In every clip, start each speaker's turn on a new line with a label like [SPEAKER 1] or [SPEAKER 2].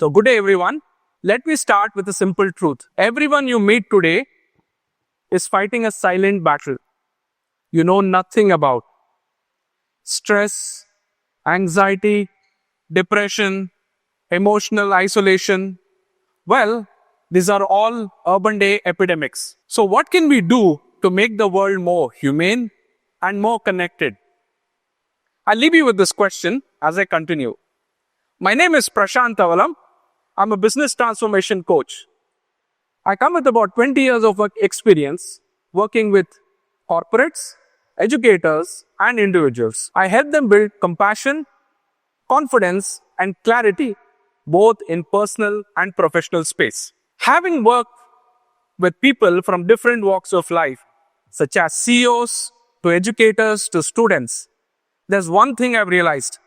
[SPEAKER 1] So good day everyone. Let me start with a simple truth. Everyone you meet today is fighting a silent battle you know nothing about. Stress, anxiety, depression, emotional isolation. Well, these are all urban day epidemics. So what can we do to make the world more humane and more connected? I'll leave you with this question as I continue. My name is Prashant Tavalam. I'm a business transformation coach. I come with about 20 years of work experience working with corporates, educators, and individuals. I help them build compassion, confidence, and clarity both in personal and professional space. Having worked with people from different walks of life, such as CEOs to educators to students, there's one thing I've realized,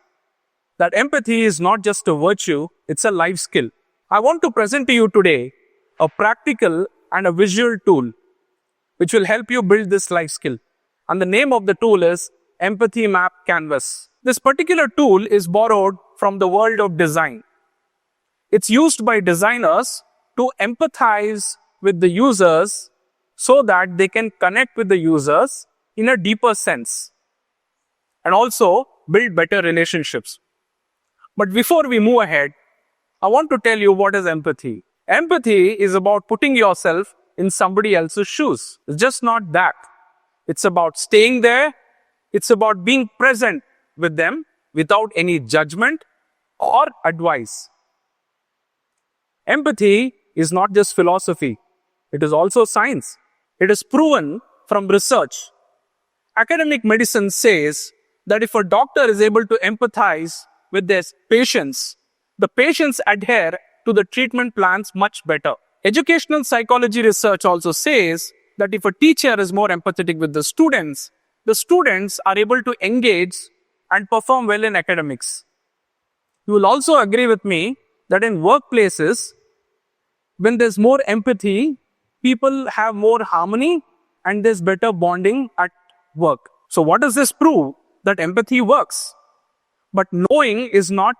[SPEAKER 1] that empathy is not just a virtue, it's a life skill. I want to present to you today a practical and a visual tool which will help you build this life skill. And the name of the tool is Empathy Map Canvas. This particular tool is borrowed from the world of design. It's used by designers to empathize with the users so that they can connect with the users in a deeper sense and also build better relationships. But before we move ahead, I want to tell you what is empathy. Empathy is about putting yourself in somebody else's shoes. It's just not that. It's about staying there. It's about being present with them without any judgment or advice. Empathy is not just philosophy. It is also science. It is proven from research. Academic medicine says that if a doctor is able to empathize with their patients, the patients adhere to the treatment plans much better. Educational psychology research also says that if a teacher is more empathetic with the students are able to engage and perform well in academics. You will also agree with me that in workplaces, when there's more empathy, people have more harmony and there's better bonding at work. So what does this prove? That empathy works. But knowing is not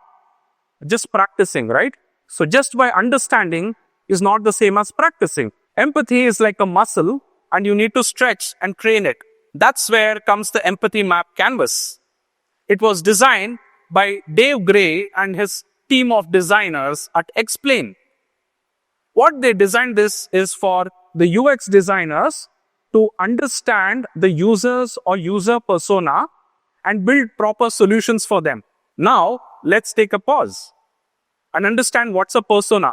[SPEAKER 1] just practicing, right? So just by understanding is not the same as practicing. Empathy is like a muscle and you need to stretch and train it. That's where comes the Empathy Map Canvas. It was designed by Dave Gray and his team of designers at Explain. What they designed this is for the UX designers to understand the users or user persona and build proper solutions for them. Now, let's take a pause and understand what's a persona.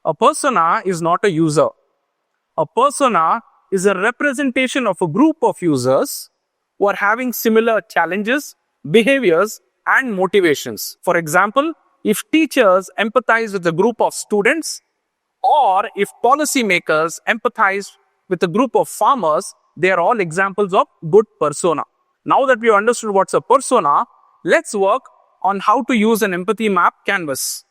[SPEAKER 1] A persona is not a user. A persona is a representation of a group of users who are having similar challenges, behaviors, and motivations. For example, if teachers empathize with a group of students, or if policymakers empathize with a group of farmers, they are all examples of good persona. Now that we have understood what's a persona, let's work on how to use an Empathy Map Canvas.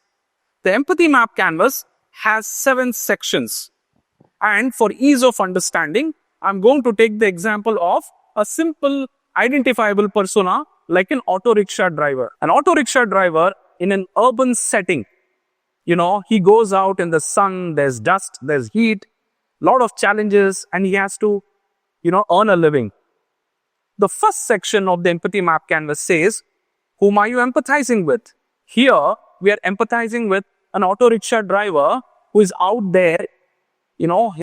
[SPEAKER 1] The Empathy Map Canvas has 7 sections. And for ease of understanding, I'm going to take the example of a simple identifiable persona like an auto rickshaw driver. An auto rickshaw driver in an urban setting, he goes out in the sun, there's dust, there's heat, lot of challenges, and he has to, earn a living. The first section of the Empathy Map Canvas says, whom are you empathizing with? Here, we are empathizing with an auto rickshaw driver who is out there,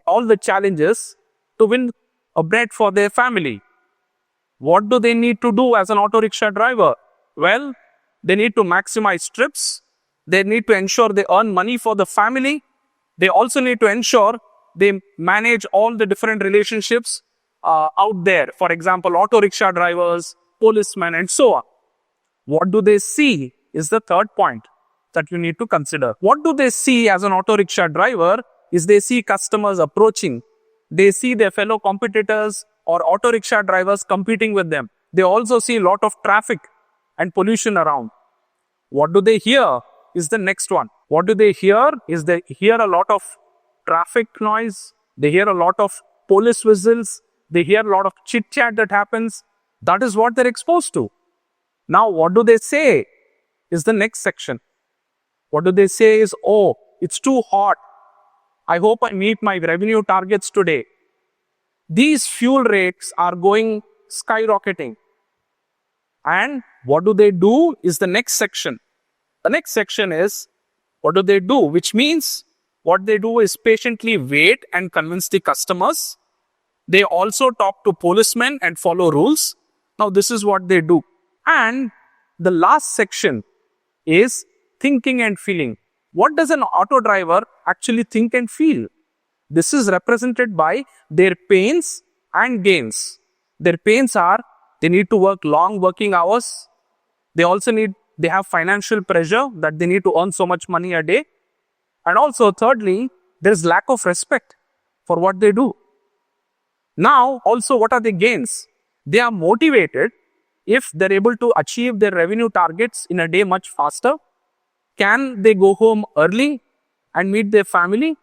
[SPEAKER 1] all the challenges to win a bread for their family. What do they need to do as an auto rickshaw driver? Well, they need to maximize trips. They need to ensure they earn money for the family. They also need to ensure they manage all the different relationships out there. For example, auto rickshaw drivers, policemen, and so on. What do they see is the third point that you need to consider. What do they see as an auto rickshaw driver is they see customers approaching. They see their fellow competitors or auto rickshaw drivers competing with them. They also see a lot of traffic and pollution around. What do they hear is the next one. What do they hear is they hear a lot of traffic noise. They hear a lot of police whistles. They hear a lot of chit chat that happens. That is what they're exposed to. Now, what do they say is the next section. What do they say is, oh, it's too hot. I hope I meet my revenue targets today. These fuel rates are going skyrocketing. And what do they do is the next section. The next section is, what do they do? Which means what they do is patiently wait and convince the customers. They also talk to policemen and follow rules. Now, this is what they do. And the last section is thinking and feeling. What does an auto driver actually think and feel? This is represented by their pains and gains. Their pains are they need to work long working hours. They have financial pressure that they need to earn so much money a day. And also, thirdly, there is lack of respect for what they do. Now, also, what are the gains? They are motivated if they're able to achieve their revenue targets in a day much faster. Can they go home early and meet their family?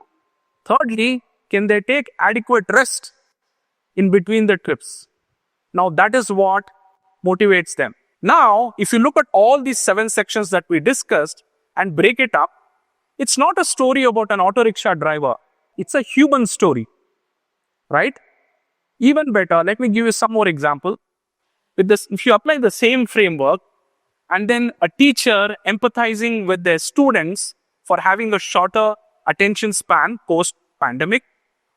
[SPEAKER 1] Thirdly, can they take adequate rest in between the trips? Now, that is what motivates them. Now, if you look at all these 7 sections that we discussed and break it up, it's not a story about an auto rickshaw driver. It's a human story, right? Even better, let me give you some more example. With this, if you apply the same framework, and then a teacher empathizing with their students for having a shorter attention span post-pandemic,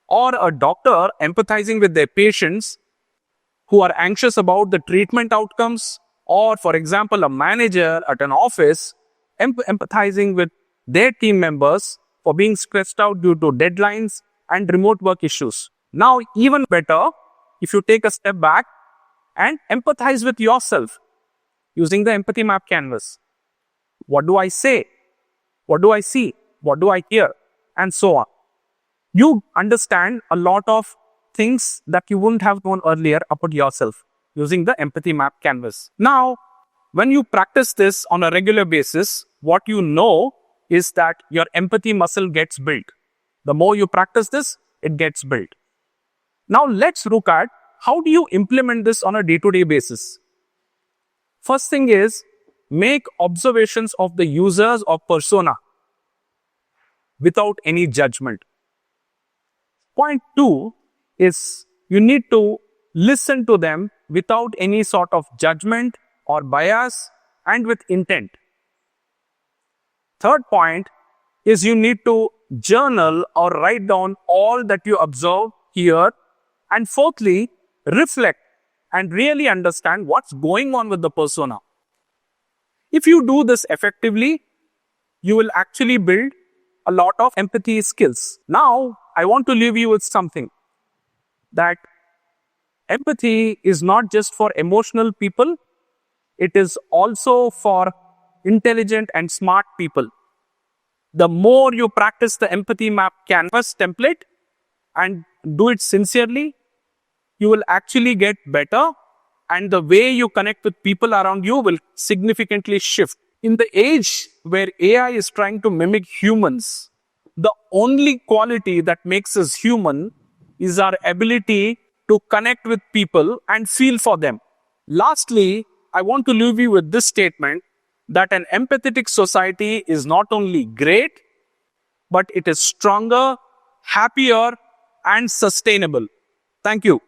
[SPEAKER 1] or a doctor empathizing with their patients who are anxious about the treatment outcomes, or for example, a manager at an office empathizing with their team members for being stressed out due to deadlines and remote work issues. Now, even better, if you take a step back and empathize with yourself using the empathy map canvas. What do I say? What do I see? What do I hear? And so on. You understand a lot of things that you wouldn't have known earlier about yourself using the empathy map canvas. Now, when you practice this on a regular basis, what you know is that your empathy muscle gets built. The more you practice this, it gets built. Now, let's look at how do you implement this on a day-to-day basis. First thing is, make observations of the users or persona without any judgment. Point 2 is you need to listen to them without any sort of judgment or bias and with intent. Third point is you need to journal or write down all that you observe, hear. And fourthly, reflect and really understand what's going on with the persona. If you do this effectively, you will actually build a lot of empathy skills. Now, I want to leave you with something, that empathy is not just for emotional people, it is also for intelligent and smart people. The more you practice the empathy map canvas template and do it sincerely, you will actually get better, and the way you connect with people around you will significantly shift. In the age where AI is trying to mimic humans, the only quality that makes us human is our ability to connect with people and feel for them. Lastly, I want to leave you with this statement, that an empathetic society is not only great, but it is stronger, happier, and sustainable. Thank you.